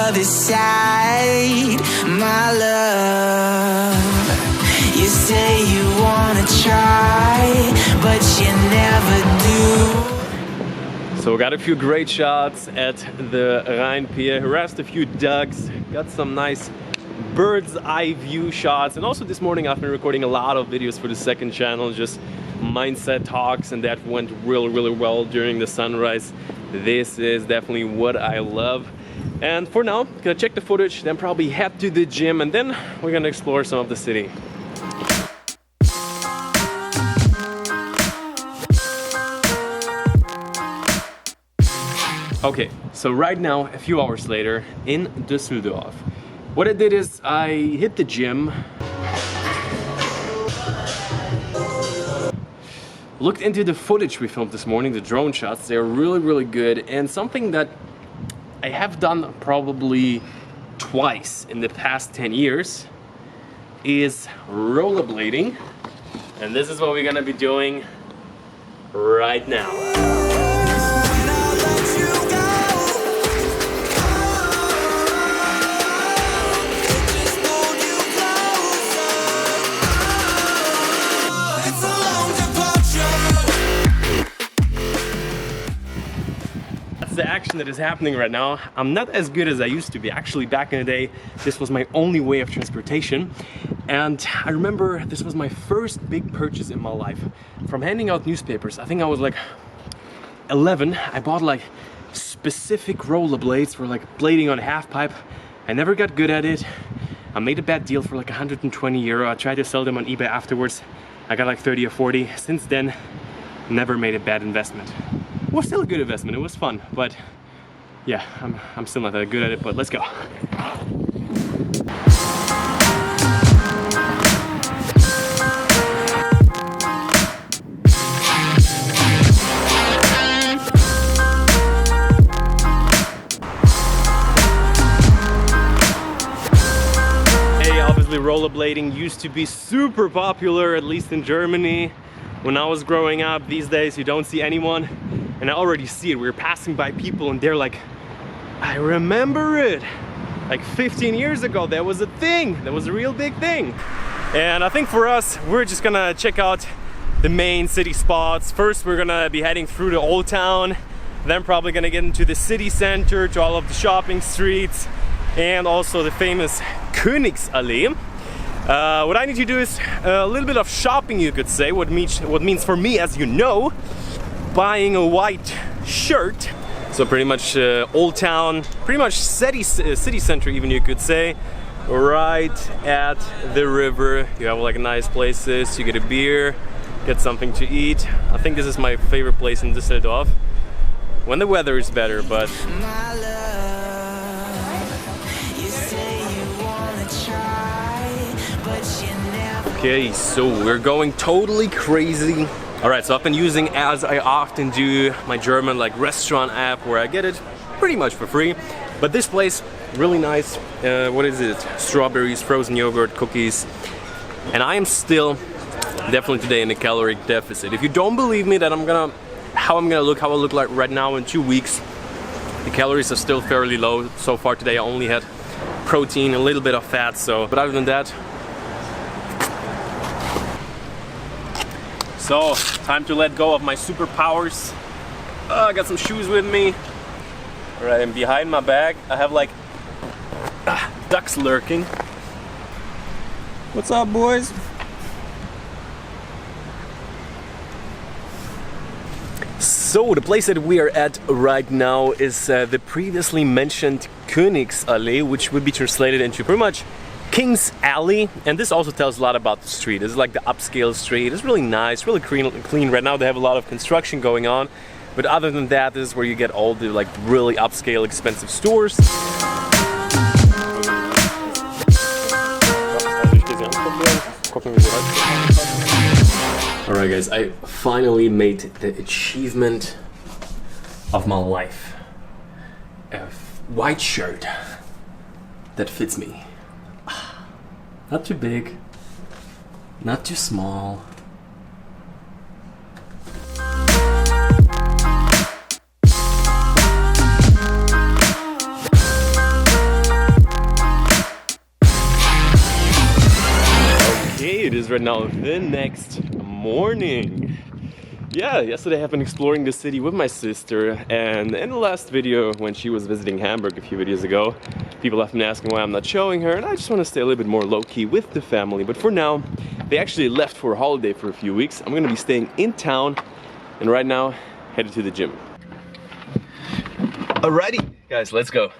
other side, my love. You say you wanna try, but you never do. So we got a few great shots at the Rhine Pier, harassed a few ducks, got some nice bird's eye view shots, and also this morning I've been recording a lot of videos for the second channel, just mindset talks, and that went really well during the sunrise. This is definitely what I love. And for now, gonna check the footage, then probably head to the gym, and then we're gonna explore some of the city. Okay, so right now, a few hours later, in Düsseldorf. What I did is I hit the gym, looked into the footage we filmed this morning, the drone shots. They're really good, and something that I have done probably twice in the past 10 years is rollerblading, and this is what we're gonna be doing right now. The action that is happening right now. I'm not as good as I used to be. Actually, back in the day, this was my only way of transportation. And I remember this was my first big purchase in my life. From handing out newspapers, I think I was like 11, I bought like specific rollerblades for like blading on a half pipe. I never got good at it. I made a bad deal for like 120 euro. I tried to sell them on eBay afterwards. I got like 30 or 40. Since then, never made a bad investment. It was still a good investment, it was fun, but yeah, I'm still not that good at it, but let's go. Hey, obviously rollerblading used to be super popular, at least in Germany. When I was growing up, these days you don't see anyone. And I already see it. We're passing by people and they're like, I remember it. Like 15 years ago, that was a thing. That was a real big thing. And I think for us, we're just gonna check out the main city spots. First, we're gonna be heading through the old town. Then probably gonna get into the city center, to all of the shopping streets, and also the famous Königsallee. What I need to do is a little bit of shopping, you could say. What means for me, as you know, buying a white shirt. So pretty much old town, pretty much city center even, you could say. Right at the river. You have like nice places, you get a beer, get something to eat. I think this is my favorite place in Düsseldorf. When the weather is better, but... Okay, so we're going totally crazy. Alright, so I've been using, as I often do, my German like restaurant app where I get it pretty much for free. But this place, really nice. What is it? Strawberries, frozen yogurt, cookies. And I am still definitely today in a calorie deficit. If you don't believe me that how I look like right now in 2 weeks, the calories are still fairly low. So far today I only had protein, a little bit of fat, but other than that, so, time to let go of my superpowers. I got some shoes with me. Alright, and behind my bag, I have like ducks lurking. What's up, boys? So, the place that we are at right now is the previously mentioned Königsallee, which would be translated into pretty much King's Alley, and this also tells a lot about the street. This is like the upscale street. It's really nice, really clean. Right now they have a lot of construction going on, but other than that, this is where you get all the like really upscale, expensive stores. Alright guys, I finally made the achievement of my life. A white shirt that fits me. Not too big, not too small. it is right now the next morning. Yeah, yesterday I've been exploring the city with my sister, and in the last video when she was visiting Hamburg a few videos ago, people have been asking why I'm not showing her, and I just want to stay a little bit more low-key with the family. But for now, they actually left for a holiday for a few weeks. I'm gonna be staying in town, and right now, headed to the gym. Alrighty, guys, let's go.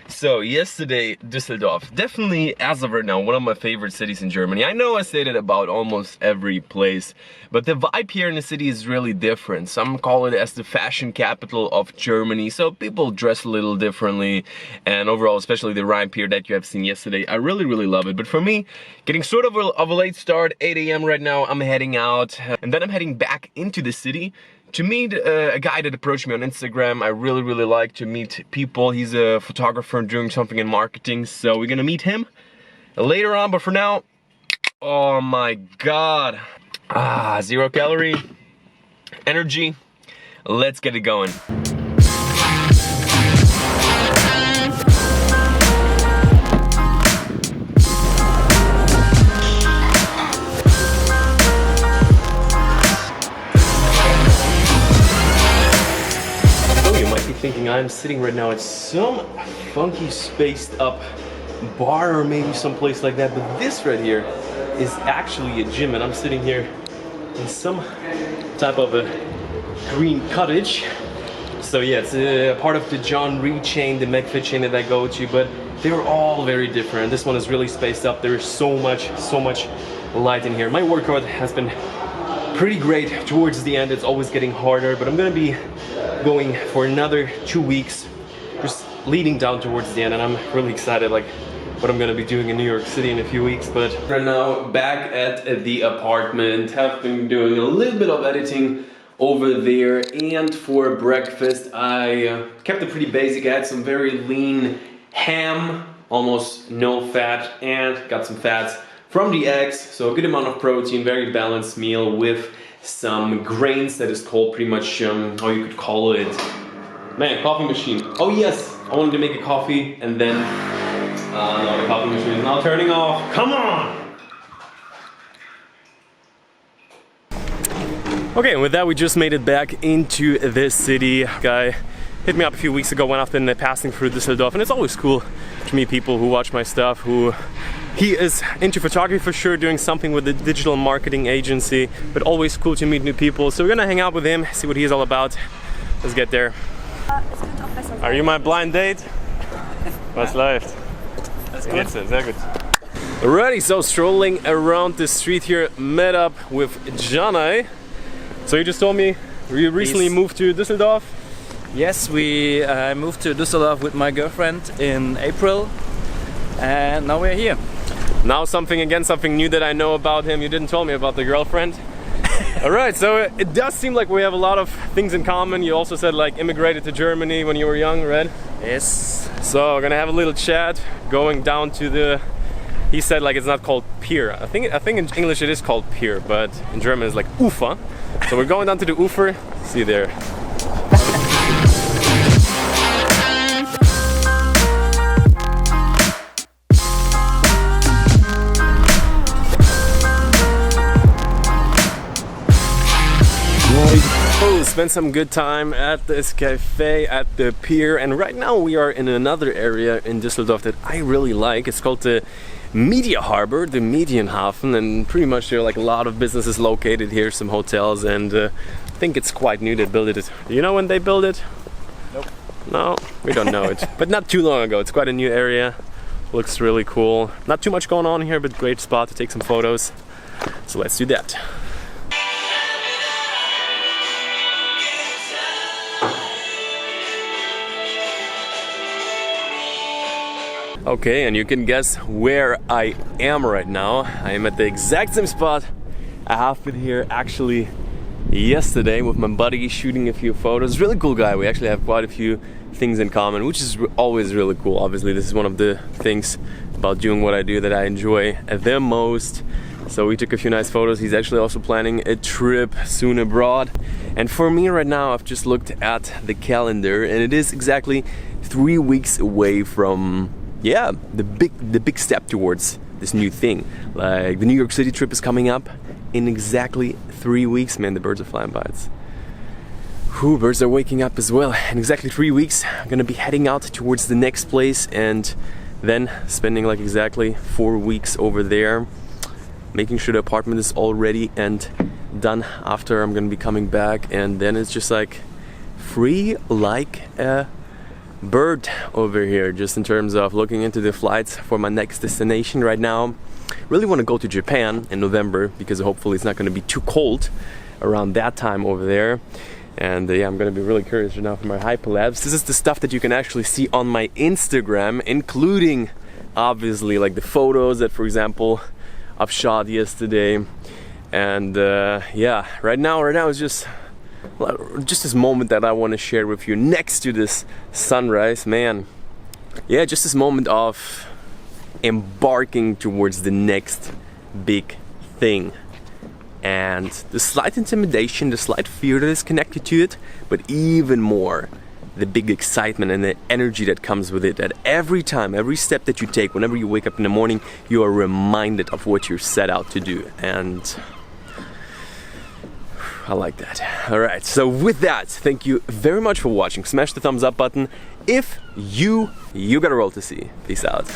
So yesterday, Düsseldorf, definitely as of right now, one of my favorite cities in Germany. I know I say that about almost every place, but the vibe here in the city is really different. Some call it as the fashion capital of Germany, so people dress a little differently, and overall, especially the Rhine Pier that you have seen yesterday, I really love it. But for me, getting sort of a late start, 8 AM right now, I'm heading out, and then I'm heading back into the city to meet a guy that approached me on Instagram. I really like to meet people. He's a photographer doing something in marketing, so we're gonna meet him later on. But for now, oh my god, 0 calorie energy. Let's get it going. Thinking I'm sitting right now at some funky spaced up bar or maybe someplace like that, but this right here is actually a gym, and I'm sitting here in some type of a green cottage. So yeah, it's a part of the John Reed chain, the McFit chain that I go to, but they're all very different. This one is really spaced up. There is so much light in here. My workout has been pretty great towards the end. It's always getting harder, but I'm gonna be going for another 2 weeks, just leading down towards the end, and I'm really excited like what I'm gonna be doing in New York City in a few weeks. But right now, back at the apartment, have been doing a little bit of editing over there, and for breakfast I kept it pretty basic. I had some very lean ham, almost no fat, and got some fats from the eggs, so a good amount of protein, very balanced meal with some grains that is called pretty much, how you could call it, man, coffee machine. Oh yes, I wanted to make a coffee, and then, no, the coffee machine is now turning off. Come on! Okay, and with that we just made it back into the city. Guy hit me up a few weeks ago when I've been passing through Düsseldorf, and it's always cool to meet people who watch my stuff, who he is into photography for sure, doing something with a digital marketing agency, but always cool to meet new people. So we're gonna hang out with him, see what he's all about. Let's get there. Are you my blind date? Was läuft? Geht's, sehr gut. Alrighty, so strolling around the street here, met up with Janai. So you just told me you recently moved to Düsseldorf? Yes, we moved to Dusseldorf with my girlfriend in April, and now we're here. Now something new that I know about him. You didn't tell me about the girlfriend. Alright, so it does seem like we have a lot of things in common. You also said like immigrated to Germany when you were young, right? Yes. So we're gonna have a little chat, going down to the, he said like it's not called pier. I think in English it is called pier, but in German it's like Ufer. So we're going down to the Ufer. See you there. Spent some good time at this cafe at the pier, and right now we are in another area in Düsseldorf that I really like. It's called the Media Harbor, the Medienhafen, and pretty much there are like a lot of businesses located here, some hotels, and I think it's quite new. They built it. Do you know when they built it? Nope. No, we don't know it. But not too long ago. It's quite a new area. Looks really cool. Not too much going on here, but great spot to take some photos. So let's do that. Okay, and you can guess where I am right now. I am at the exact same spot I have been here actually yesterday with my buddy, shooting a few photos. Really cool guy. We actually have quite a few things in common, which is always really cool. Obviously, this is one of the things about doing what I do that I enjoy the most. So we took a few nice photos. He's actually also planning a trip soon abroad. And for me right now, I've just looked at the calendar, and it is exactly 3 weeks away from, yeah, the big step towards this new thing. Like the New York City trip is coming up in exactly 3 weeks, man. The birds are flying by. Birds are waking up as well. In exactly 3 weeks, I'm gonna be heading out towards the next place and then spending like exactly 4 weeks over there, making sure the apartment is all ready and done. After I'm gonna be coming back, and then it's just like free like a bird over here, just in terms of looking into the flights for my next destination. Right now really want to go to Japan in November because hopefully it's not going to be too cold around that time over there. And yeah, I'm going to be really curious right now for my hyperlapse. This is the stuff that you can actually see on my Instagram, including obviously like the photos that, for example, I've shot yesterday. And yeah, right now is just this moment that I want to share with you next to this sunrise, man. Yeah, just this moment of embarking towards the next big thing, and the slight intimidation, the slight fear that is connected to it, but even more the big excitement and the energy that comes with it. That every time, every step that you take, whenever you wake up in the morning, you are reminded of what you're set out to do. And I like that. Alright, so with that, thank you very much for watching. Smash the thumbs up button if you got a role to see. Peace out.